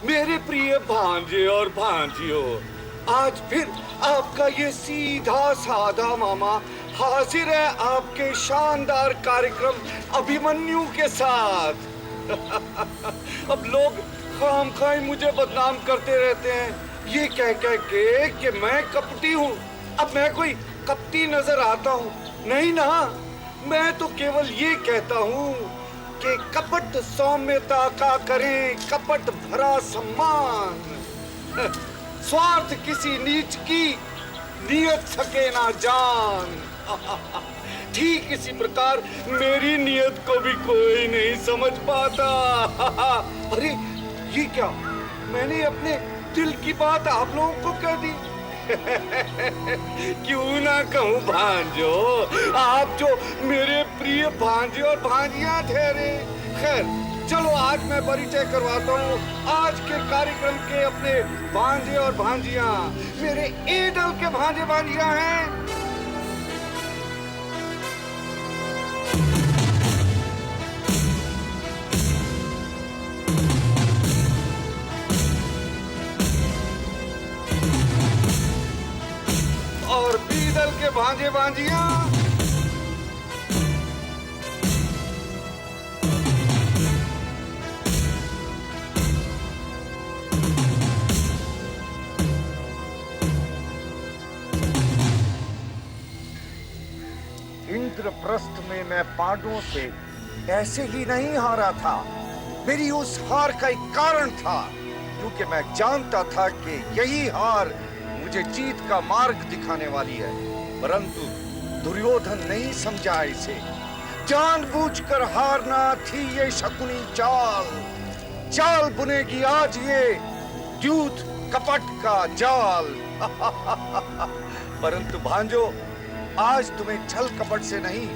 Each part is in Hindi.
मेरे प्रिय भांजे और भांजियों, आज फिर आपका ये सीधा साधा मामा हाजिर है आपके शानदार कार्यक्रम अभिमन्यु के साथ। अब लोग खामखाई मुझे बदनाम करते रहते हैं, ये कह कह के कि मैं कपटी हूँ। अब मैं कोई कपटी नजर आता हूँ? नहीं ना, मैं तो केवल ये कहता हूँ कि कपट सौम्यता का करें कपट भरा सम्मान। स्वार्थ किसी नीच की नियत सके ना जान। ठीक इसी प्रकार मेरी नियत को भी कोई नहीं समझ पाता। अरे ये क्या, मैंने अपने दिल की बात आप लोगों को कह दी। क्यों ना कहूँ भांजो, आप जो मेरे प्रिय भांजे और भांजियां ठहरे। खैर चलो, आज मैं परिचय करवाता हूँ आज के कार्यक्रम के अपने भांजे और भांजियां। मेरे ए दल के भांजे भांजियां हैं और बी दल के भांजे भांजियां। इंद्रप्रस्थ में मैं पांडवों से ऐसे ही नहीं हारा था। मेरी उस हार का एक कारण था, क्योंकि मैं जानता था कि यही हार मुझे जीत का मार्ग दिखाने वाली है। परंतु दुर्योधन नहीं समझा इसे। जानबूझकर हारना थी ये शकुनी चाल। चाल बुनेगी आज ये द्यूत कपट का जाल। परंतु भांजो, आज तुम्हें छल कपट से नहीं,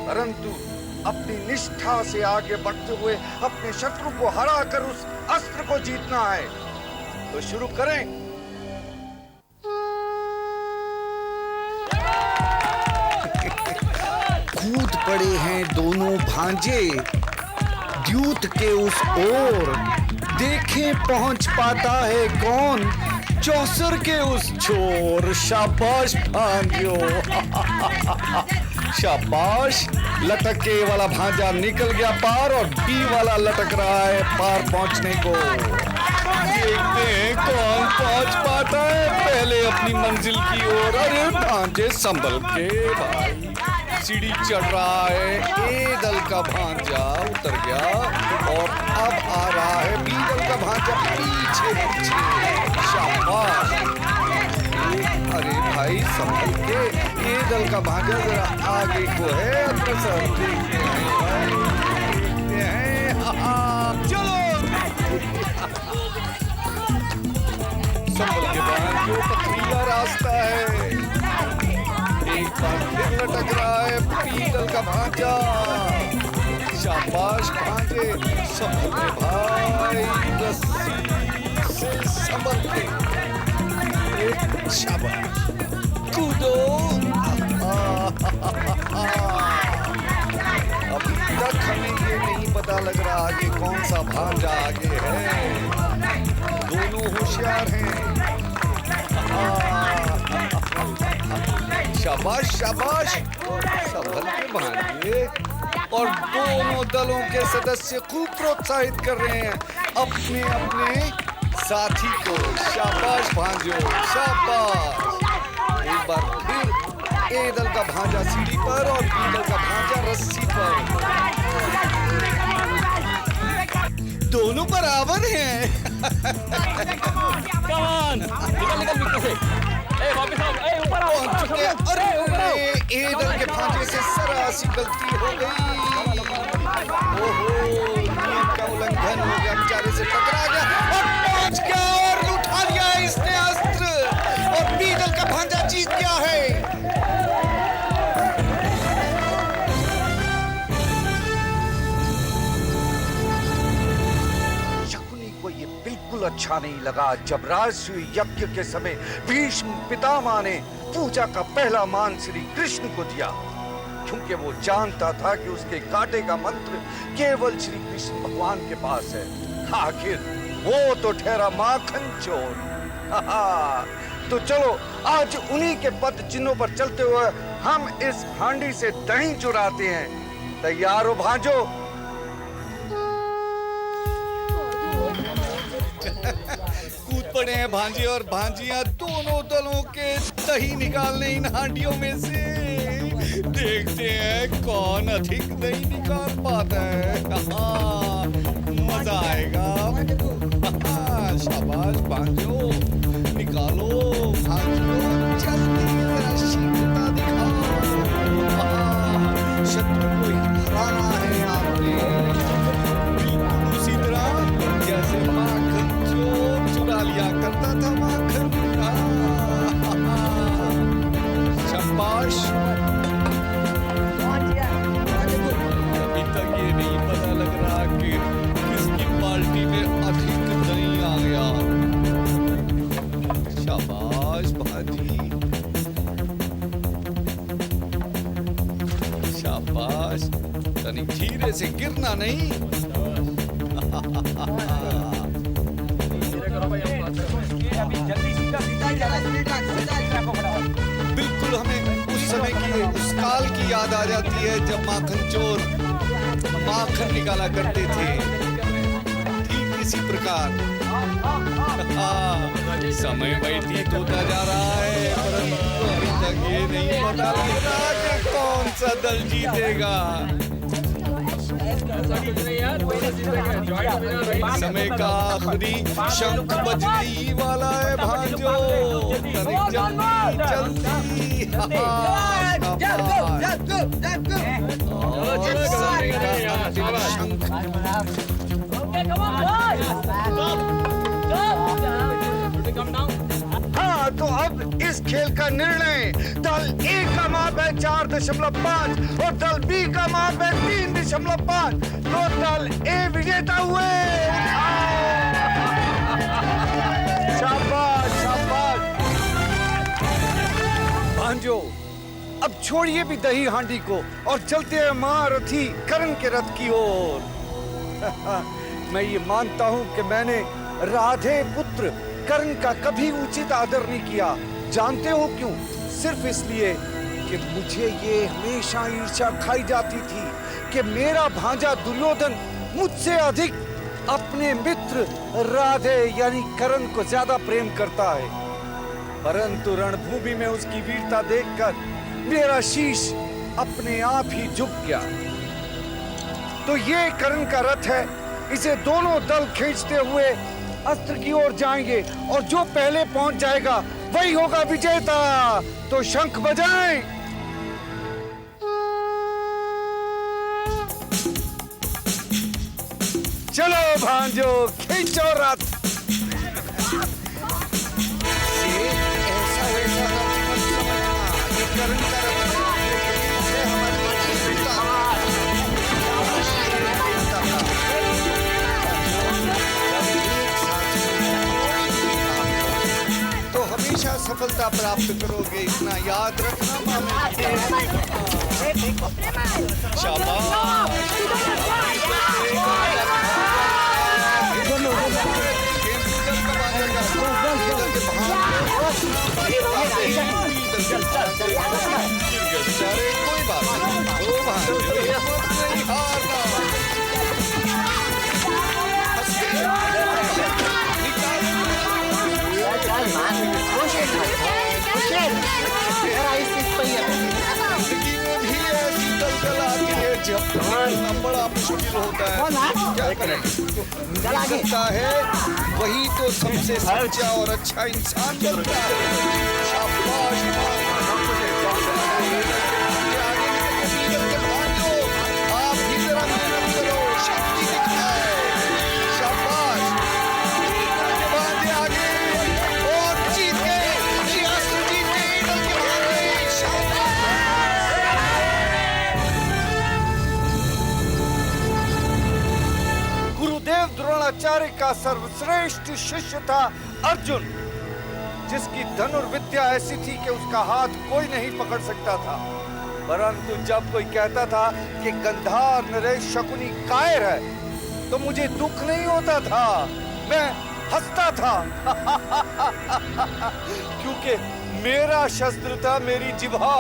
परंतु अपनी निष्ठा से आगे बढ़ते हुए अपने शत्रु को हराकर उस अस्त्र को जीतना है। तो शुरू करें। कूद पड़े हैं दोनों भांजे द्यूत के उस ओर। देखें पहुंच पाता है कौन चौसर के उस छोर। शाबाश भांजो। शाबाश। लटके वाला भांजा निकल गया पार और बी वाला लटक रहा है पार पहुंचने को। देखते हैं कौन पहुंच पाता है पहले अपनी मंजिल की ओर। अरे भांजे संभल के भाई, सीढ़ी चढ़ रहा है। ए दल का भांजा उतर गया और अब आ रहा है बी दल का भांजा पीछे पीछे। शाबाश। अरे भाई संभल के, ए दल का भांजा जरा आगे को है अग्रसर। देखते हैं चलो। संभल के भांजो, पथरीला रास्ता है। एक बार फिर लटक रहा है पीतल का भांजा। शाबाश भांजे, संभल के भाई, रस्सी से संभल के। शाबाश, कूदो। अभी तक हमें ये नहीं पता लग रहा कि कौन सा भांजा आगे है। दोनों होशियार हैं। शाबाश शाबाश, संभल के भांजे। और दोनों दलों के सदस्य खूब प्रोत्साहित कर रहे हैं अपने अपने साथी को। शाबाश भांजो, शाबाश। एक बार फिर ए दल का भांजा सीढ़ी पर और बी दल का भांजा रस्सी पर। दोनों बराबर हैं। पहुंच चुके। अरे ए दल के भांजे से सरासी गलती हो गई। ओहो, नियम का उल्लंघन हो गया, बेचारे से टकरा गया और पहुंच गया और उठा लिया इसने अस्त्र और बी दल का भांजा जीत गया है। बिल्कुल अच्छा नहीं लगा जब राजसूय यज्ञ के समय भीष्म पितामह ने पूजा का पहला मान श्री कृष्ण को दिया, क्योंकि वो जानता था कि उसके कांटे का मंत्र केवल श्री कृष्ण भगवान के पास है। आखिर वो तो ठहरा माखन चोर। तो चलो आज उन्हीं के पद चिन्हों पर चलते हुए हम इस हांडी से दही चुराते हैं। तैयार हो भांजो? कूद पड़े हैं भांजे और भांजियां दोनों दलों के दही निकालने इन हांडियों में से। देखते हैं कौन अधिक दही निकाल पाता है। मजा आएगा। शाबाश भांजो, निकालो भांजो, जल्दी जरा शीघ्रता दिखाओ। शत्रु को हराना है आपने, बिल्कुल उसी तरह जैसे माखन चोर चुरा लिया करता था माखन। शाबाश। अभी तक ये नहीं पता लग रहा कि किसकी पार्टी में अधिक दही आ गया। शाबाश भाजी, शाबाश। तनी धीरे से गिरना नहीं। बिल्कुल हमें उस समय की, उस काल की याद आ जाती है जब माखन चोर माखन निकाला करते थे। ठीक इसी प्रकार समय व्यतीत होता जा रहा है, परंतु अभी तक ये नहीं पता लग रहा कि कौन सा दल जीतेगा। समय का आखिरी शंख बजने ही वाला है भांजो। जल्दी जल्दी। समय का अंतिम शंख। हाँ, तो अब इस खेल का निर्णय दल ए का माप है 4.5 और दल बी का माप है 3.5। तो दल ए विजेता हुए। शाबाश शाबाश। भांजो, अब छोड़िए भी दही हांडी को और चलते हैं महारथी कर्ण के रथ की ओर। मैं ये मानता हूं कि मैंने राधे पुत्र कर्ण का कभी उचित आदर नहीं किया। जानते हो क्यों? सिर्फ इसलिए कि मुझे ये हमेशा ईर्ष्या खाई जाती थी कि मेरा भांजा दुर्योधन मुझसे अधिक अपने मित्र राधे यानी कर्ण को ज्यादा प्रेम करता है। परंतु रणभूमि में उसकी वीरता देखकर मेरा शीश अपने आप ही झुक गया। तो ये कर्ण का रथ है, इसे दोनों दल खींचते हुए अस्त्र की ओर जाएंगे और जो पहले पहुंच जाएगा वही होगा विजेता। तो शंख बजाएं। चलो भांजो, खींचो रथ। ऐसा वैसा रथ मत समझना, ये कर्ण का रथ है, हमारी वीरता। तो हमेशा सफलता प्राप्त करोगे, इतना याद रखना मामे। शाबाश। कोई बात नहीं, हारना। बड़ा मुश्किल होता है, क्या करें? सकता है वही तो सबसे सच्चा और अच्छा इंसान बनता है। शाबाश। आप भी जरा मेहनत करो, शक्ति दिखाए। शाबाश। आगे और जीत गए, जीत गए। गुरुदेव द्रोणाचार्य का सर्वश्रेष्ठ शिष्य था अर्जुन, जिसकी धनुर्विद्या ऐसी थी कि उसका हाथ कोई नहीं पकड़ सकता था। परंतु जब कोई कहता था कि गंधार नरेश शकुनी कायर है, तो मुझे दुख नहीं होता था। मैं हंसता था क्योंकि मेरा शस्त्र था मेरी जिह्वा,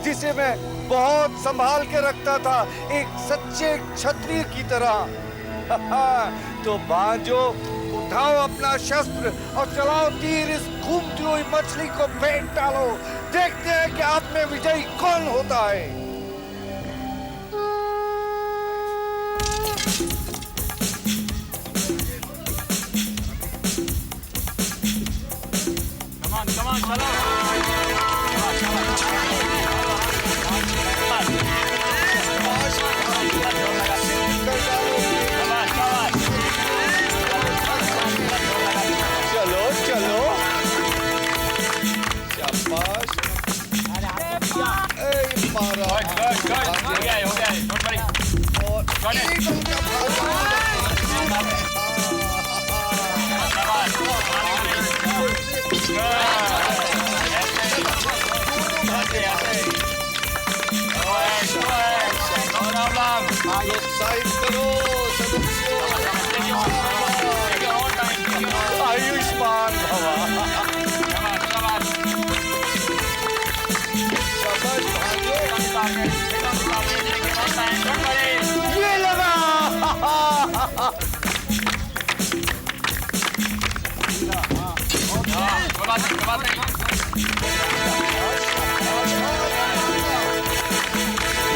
जिसे मैं बहुत संभाल के रखता था एक सच्चे क्षत्रिय की तरह। तो भांजो, उठाओ अपना शस्त्र और चलाओ तीर इस घूमती हुई मछली को फेंक डालो। देखते हैं कि आप में विजयी कौन होता है। चलो चलो, शाबाश। मारा हो गया और एक प्रोत्साहित करो आयुष्मान भवा। शाबाश भांजो, ये लगा।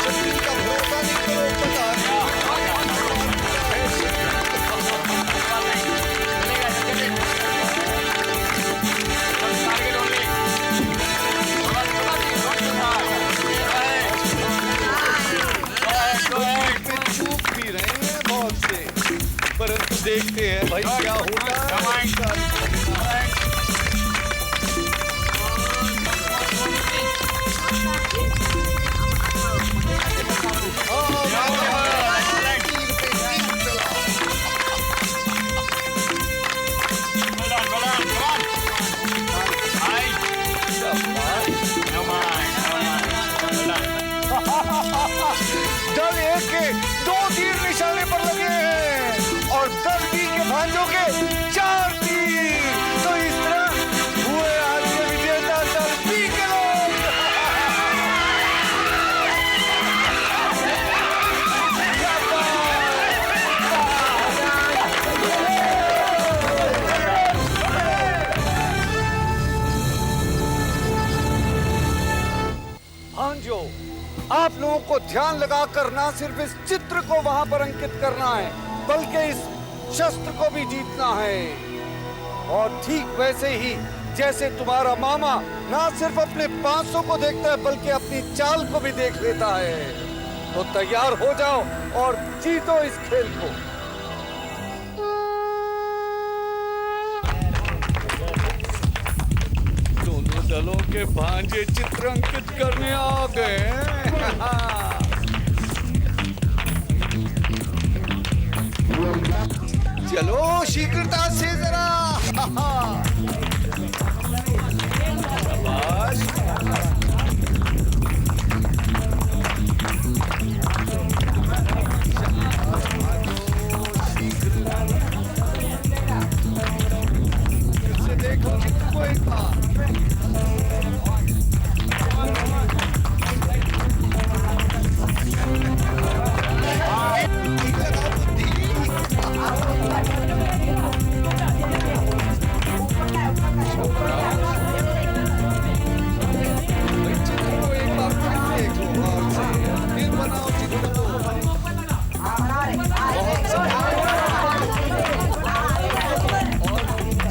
शक्ति का भरोसा नहीं करो, पता चूक भी रहे हैं बहुत से, परंतु देखते हैं भाई क्या होता है। दल एक के 2 तीर निशाने पर लगे हैं और दल बी के भांजों के 4 तीर। तो इस तरह हुए आज के विजेता दल बी के लोग। भांजो, आप लोगों को ध्यान लगाकर ना सिर्फ इस चित्र को वहां पर अंकित करना है, बल्कि इस शस्त्र को भी जीतना है। और ठीक वैसे ही जैसे तुम्हारा मामा ना सिर्फ अपने 500 को देखता है, बल्कि अपनी चाल को भी देख लेता है। तो तैयार हो जाओ और जीतो इस खेल को। दोनों दलों के भांजे चित्र अंकित करने आ गए। चलो शीघ्रता से जरा। शाबाश। देखो चित्र एक बार।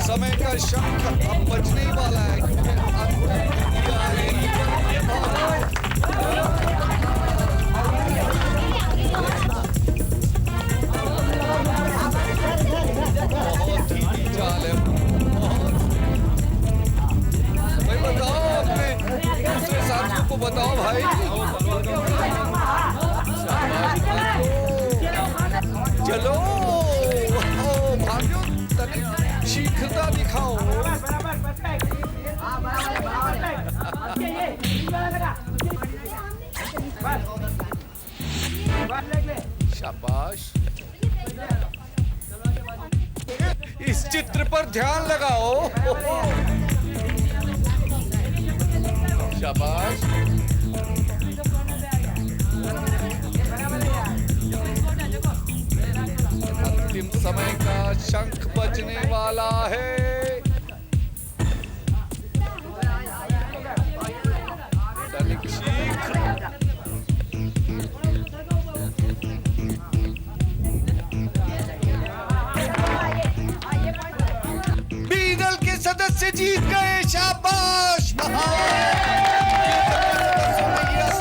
समय का शंख अब बजने ही वाला है, क्योंकि बहुत ही चाल है। भाई बताओ, अपने दूसरे साथियों को बताओ भाई। चलो भाग्यो, शीघ्रता दिखाओ। शाबाश। इस चित्र पर ध्यान लगाओ। शाबाश। अंतिम समय का शंख बजने वाला है। तनिक शीघ्र। बी दल के सदस्य जीत गए। शाबाश।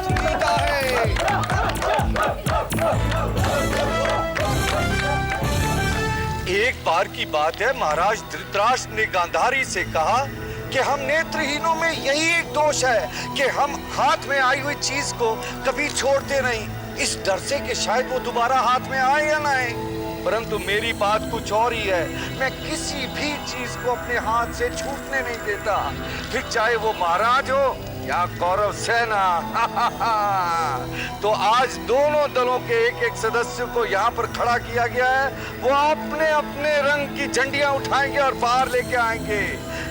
जीता है। एक बार की बात है, महाराज धृतराष्ट्र ने गांधारी से कहा कि हम नेत्रहीनों में यही एक दोष है कि हम हाथ में आई हुई चीज को कभी छोड़ते नहीं, इस डर से कि शायद वो दोबारा हाथ में आए या ना आए। परंतु मेरी बात कुछ और ही है, मैं किसी भी चीज को अपने हाथ से छूटने नहीं देता, फिर चाहे वो महाराज हो या कौरव सेना। तो आज दोनों दलों के एक एक सदस्य को यहाँ पर खड़ा किया गया है। वो अपने अपने रंग की झंडियां उठाएंगे और बाहर लेके आएंगे।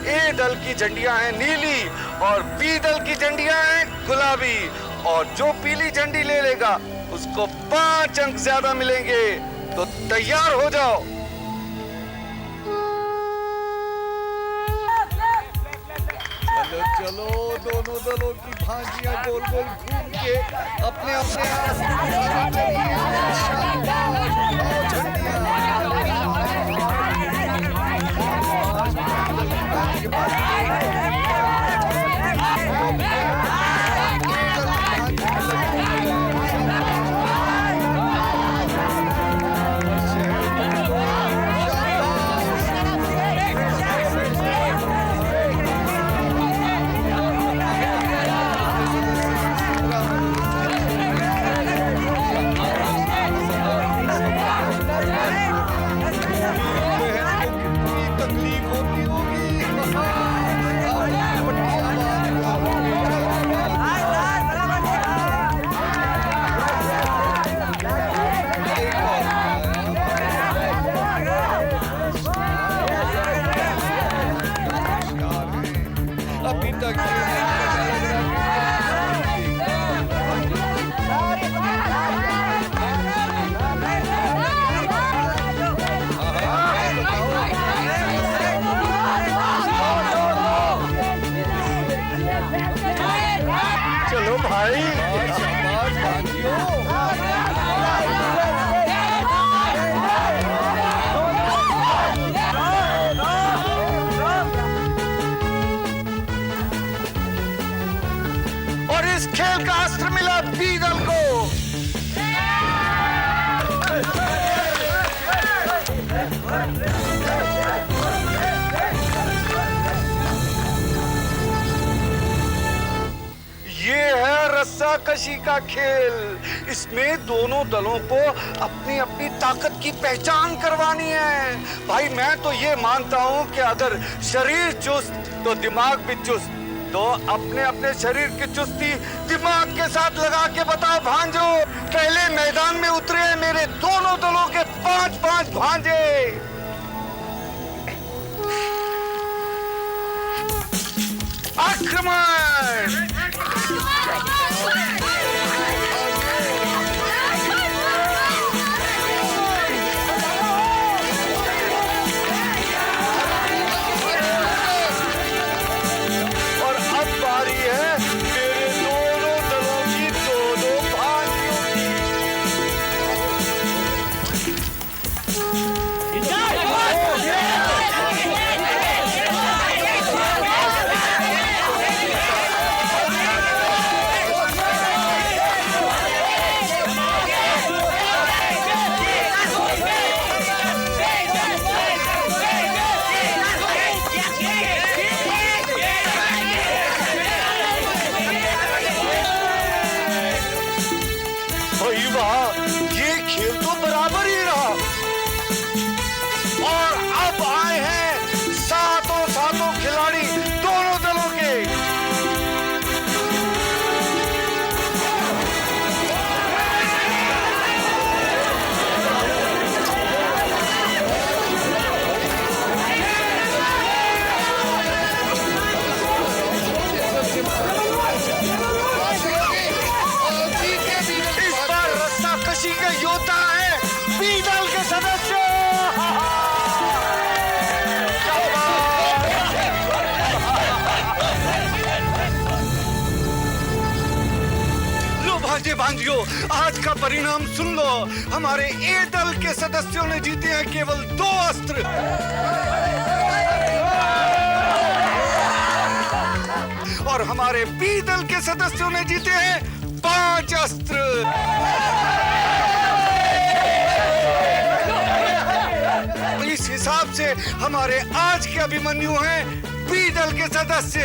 ए दल की झंडियां हैं नीली और बी दल की झंडियां हैं गुलाबी, और जो पीली झंडी ले लेगा उसको 5 अंक ज्यादा मिलेंगे। तो तैयार हो जाओ। चलो चलो, दोनों दलों की भांजियां गोल गोल घूम के अपने अपने अभी तक चलो भाई। और इस खेल का अस्त्र मिला बी दल को। ये है रस्साकशी का खेल। इसमें दोनों दलों को अपनी अपनी ताकत की पहचान करवानी है। भाई मैं तो ये मानता हूँ कि अगर शरीर चुस्त तो दिमाग भी चुस्त। तो अपने अपने शरीर की चुस्ती दिमाग के साथ लगा के बताओ भांजो। पहले मैदान में उतरे हैं मेरे दोनों दलों के 5-5 भांजे। आक्रमण। और अब बारी है मेरे दोनों दलों की दोनों भांजियों की। आज का परिणाम सुन लो। हमारे ए दल के सदस्यों ने जीते हैं केवल 2 अस्त्र और हमारे बी दल के सदस्यों ने जीते हैं 5 अस्त्र। इस हिसाब से हमारे आज के अभिमन्यु हैं बी दल के सदस्य।